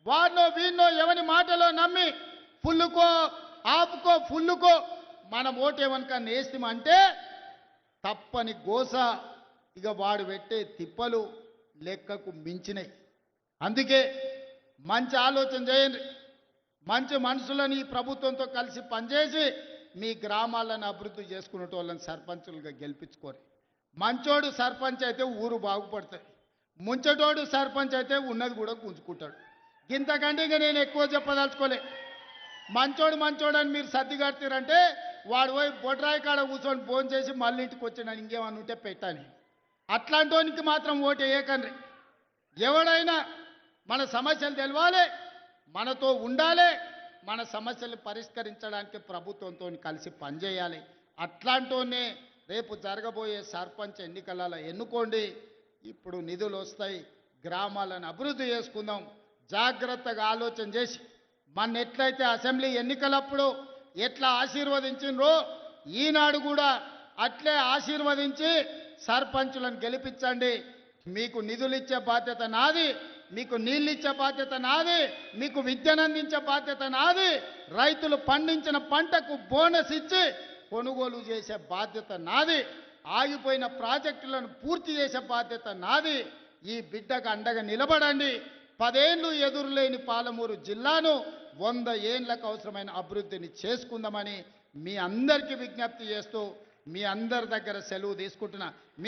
వాడినో వీడినో ఎవని మాటలో నమ్మి ఫుల్లుకో ఆపుకో ఫుల్లుకో మనం ఓటేమనుక నేస్తామంటే తప్పని గోస ఇక వాడు పెట్టే తిప్పలు లెక్కకు మించినాయి. అందుకే మంచి ఆలోచన చేయండి. మంచి మనుషులని ఈ ప్రభుత్వంతో కలిసి పనిచేసి మీ గ్రామాలను అభివృద్ధి చేసుకునేటోళ్ళని సర్పంచులుగా గెలిపించుకోరు. మంచోడు సర్పంచ్ అయితే ఊరు బాగుపడుతుంది. ముంచటోడు సర్పంచ్ అయితే ఉన్నది కూడా గుంజుకుంటాడు. ఇంతకంటే ఇక నేను ఎక్కువ చెప్పదలుచుకోలే. మంచోడు అని మీరు సర్ది కడతారంటే వాడు పోయి బొడ్రాయి కాడ కూర్చొని ఫోన్ చేసి మళ్ళీ ఇంటికి వచ్చినాను ఇంకేమన్నా ఉంటే పెట్టాను. అట్లాంటోనికి మాత్రం ఓటు వేయకండి. ఎవడైనా మన సమస్యలు తెలవాలి, మనతో ఉండాలి, మన సమస్యలు పరిష్కరించడానికి ప్రభుత్వంతో కలిసి పనిచేయాలి. అట్లాంటోనే రేపు జరగబోయే సర్పంచ్ ఎన్నికలలో ఎన్నుకోండి. ఇప్పుడు నిధులు వస్తాయి, గ్రామాలను అభివృద్ధి చేసుకుందాం. జాగ్రత్తగా ఆలోచన చేసి మన ఎట్లయితే అసెంబ్లీ ఎన్నికలప్పుడు ఎట్లా ఆశీర్వదించినరో ఈనాడు కూడా అట్లే ఆశీర్వదించి సర్పంచులను గెలిపించండి. మీకు నిధులు ఇచ్చే బాధ్యత నాది, మీకు నీళ్ళు ఇచ్చే బాధ్యత నాది, మీకు విద్యను అందించే బాధ్యత నాది, రైతులు పండించిన పంటకు బోనస్ ఇచ్చి కొనుగోలు చేసే బాధ్యత నాది, ఆగిపోయిన ప్రాజెక్టులను పూర్తి చేసే బాధ్యత నాది. ఈ బిడ్డకు అండగా నిలబడండి. 10 ఏళ్ళు ఎదురులేని పాలమూరు జిల్లాను 100 ఏళ్లకు అవసరమైన అభివృద్ధిని చేసుకుందామని మీ అందరికీ విజ్ఞప్తి చేస్తూ మీ అందరి దగ్గర సెలవు తీసుకుంటున్నా.